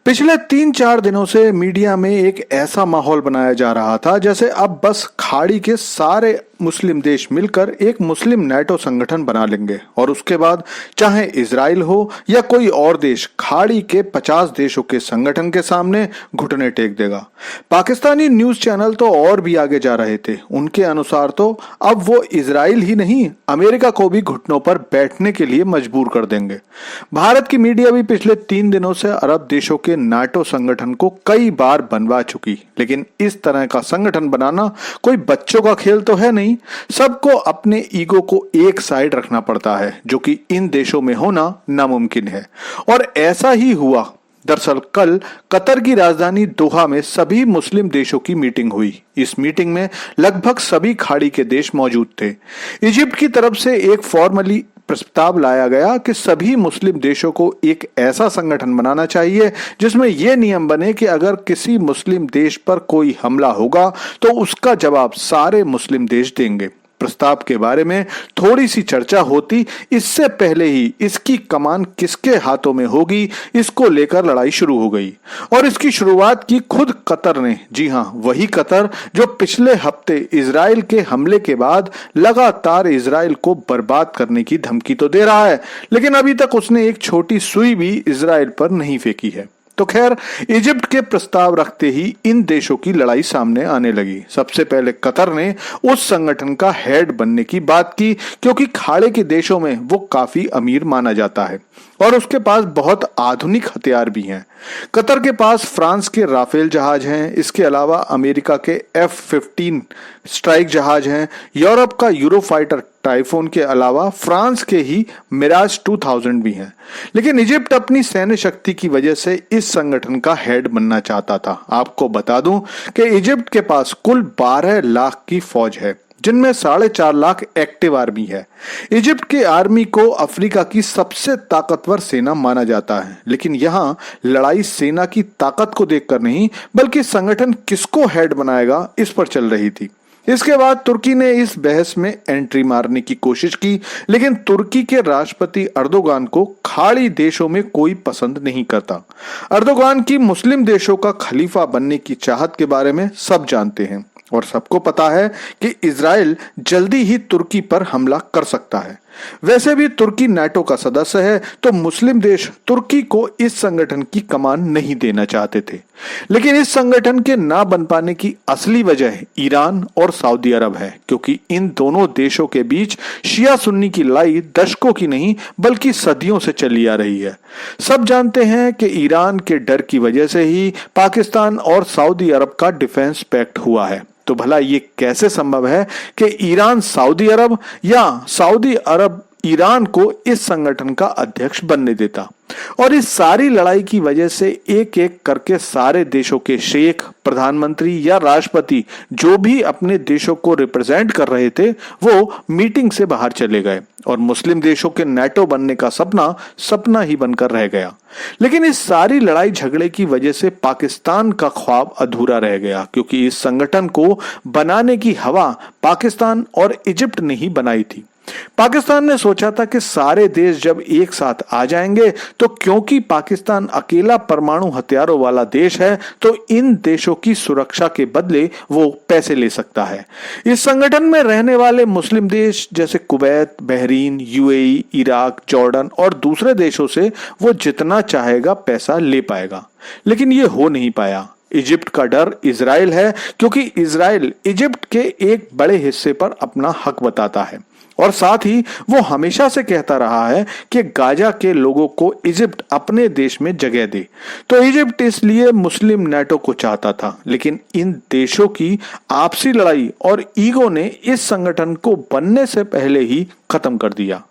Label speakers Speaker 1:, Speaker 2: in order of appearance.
Speaker 1: पिछले 3-4 दिनों से मीडिया में एक ऐसा माहौल बनाया जा रहा था जैसे अब बस खाड़ी के सारे मुस्लिम देश मिलकर एक मुस्लिम नेटो संगठन बना लेंगे और उसके बाद चाहे इजराइल हो या कोई और देश खाड़ी के 50 देशों के संगठन के सामने घुटने टेक देगा। पाकिस्तानी न्यूज चैनल तो और भी आगे जा रहे थे। उनके अनुसार तो अब वो इजराइल ही नहीं, अमेरिका को भी घुटनों पर बैठने के लिए मजबूर कर देंगे। भारत की मीडिया भी पिछले 3 दिनों से अरब देशों के नाटो संगठन को कई बार बनवा चुकी, लेकिन इस तरह का संगठन बनाना कोई बच्चों का खेल तो है नहीं। सबको अपने ईगो को एक साइड रखना पड़ता है, जो कि इन देशों में होना नामुमकिन है। और ऐसा ही हुआ। दरअसल कल कतर की राजधानी दोहा में सभी मुस्लिम देशों की मीटिंग हुई। इस मीटिंग में लगभग सभी खाड़ी के देश मौजूद थे। इजिप्ट की तरफ से एक फॉर्मली प्रस्ताव लाया गया कि सभी मुस्लिम देशों को एक ऐसा संगठन बनाना चाहिए जिसमें यह नियम बने कि अगर किसी मुस्लिम देश पर कोई हमला होगा तो उसका जवाब सारे मुस्लिम देश देंगे। प्रस्ताव के बारे में थोड़ी सी चर्चा होती इससे पहले ही इसकी कमान किसके हाथों में होगी, इसको लेकर लड़ाई शुरू हो गई। और इसकी शुरुआत की खुद कतर ने। जी हां, वही कतर जो पिछले हफ्ते इजराइल के हमले के बाद लगातार इजराइल को बर्बाद करने की धमकी तो दे रहा है, लेकिन अभी तक उसने एक छोटी सुई भी इजराइल पर नहीं फेंकी है। तो खैर, इजिप्ट के प्रस्ताव रखते ही इन देशों की लड़ाई सामने आने लगी। सबसे पहले कतर ने उस संगठन का हेड बनने की बात की, क्योंकि खाड़ी के देशों में वो काफी अमीर माना जाता है और उसके पास बहुत आधुनिक हथियार भी हैं। कतर के पास फ्रांस के राफेल जहाज हैं, इसके अलावा अमेरिका के F-15 स्ट्राइक जहाज हैं, यूरोप का यूरोफाइटर टाइफोन के अलावा फ्रांस के ही मिराज 2000 भी हैं। लेकिन इजिप्ट अपनी सैन्य शक्ति की वजह से इस संगठन का हेड बनना चाहता था। आपको बता दूं कि इजिप्ट के पास कुल 12 लाख की फौज है, जिनमें 4.5 लाख एक्टिव आर्मी है। इजिप्ट की आर्मी को अफ्रीका की सबसे ताकतवर सेना माना जाता है, लेकिन यहाँ लड़ाई सेना की ताकत को देखकर नहीं बल्कि संगठन किसको हेड बनाएगा इस पर चल रही थी। इसके बाद तुर्की ने इस बहस में एंट्री मारने की कोशिश की, लेकिन तुर्की के राष्ट्रपति अर्दोगान को खाड़ी देशों में कोई पसंद नहीं करता। अर्दोगान की मुस्लिम देशों का खलीफा बनने की चाहत के बारे में सब जानते हैं और सबको पता है कि इजराइल जल्दी ही तुर्की पर हमला कर सकता है। वैसे भी तुर्की नाटो का सदस्य है, तो मुस्लिम देश तुर्की को इस संगठन की कमान नहीं देना चाहते थे। लेकिन इस संगठन के ना बन पाने की असली वजह ईरान और सऊदी अरब है, क्योंकि इन दोनों देशों के बीच शिया सुन्नी की लड़ाई दशकों की नहीं बल्कि सदियों से चली आ रही है। सब जानते हैं कि ईरान के डर की वजह से ही पाकिस्तान और सऊदी अरब का डिफेंस पैक्ट हुआ है। तो भला ये कैसे संभव है कि ईरान सऊदी अरब या सऊदी अरब ईरान को इस संगठन का अध्यक्ष बनने देता? और इस सारी लड़ाई की वजह से एक एक करके सारे देशों के शेख, प्रधानमंत्री या राष्ट्रपति जो भी अपने देशों को रिप्रेजेंट कर रहे थे वो मीटिंग से बाहर चले गए और मुस्लिम देशों के नाटो बनने का सपना ही बनकर रह गया। लेकिन इस सारी लड़ाई झगड़े की वजह से पाकिस्तान का ख्वाब अधूरा रह गया, क्योंकि इस संगठन को बनाने की हवा पाकिस्तान और इजिप्ट ने ही बनाई थी। पाकिस्तान ने सोचा था कि सारे देश जब एक साथ आ जाएंगे तो क्योंकि पाकिस्तान अकेला परमाणु हथियारों वाला देश है तो इन देशों की सुरक्षा के बदले वो पैसे ले सकता है। इस संगठन में रहने वाले मुस्लिम देश जैसे Kuwait, Bahrain, UAE, Iraq, Jordan और दूसरे देशों से वो जितना चाहेगा पैसा ले पाएगा, लेकिन ये हो नहीं पाया। इजिप्ट का डर इजराइल है, क्योंकि इजराइल इजिप्ट के एक बड़े हिस्से पर अपना हक बताता है और साथ ही वो हमेशा से कहता रहा है कि गाजा के लोगों को इजिप्ट अपने देश में जगह दे। तो इजिप्ट इसलिए मुस्लिम नाटो को चाहता था, लेकिन इन देशों की आपसी लड़ाई और ईगो ने इस संगठन को बनने से पहले ही खत्म कर दिया।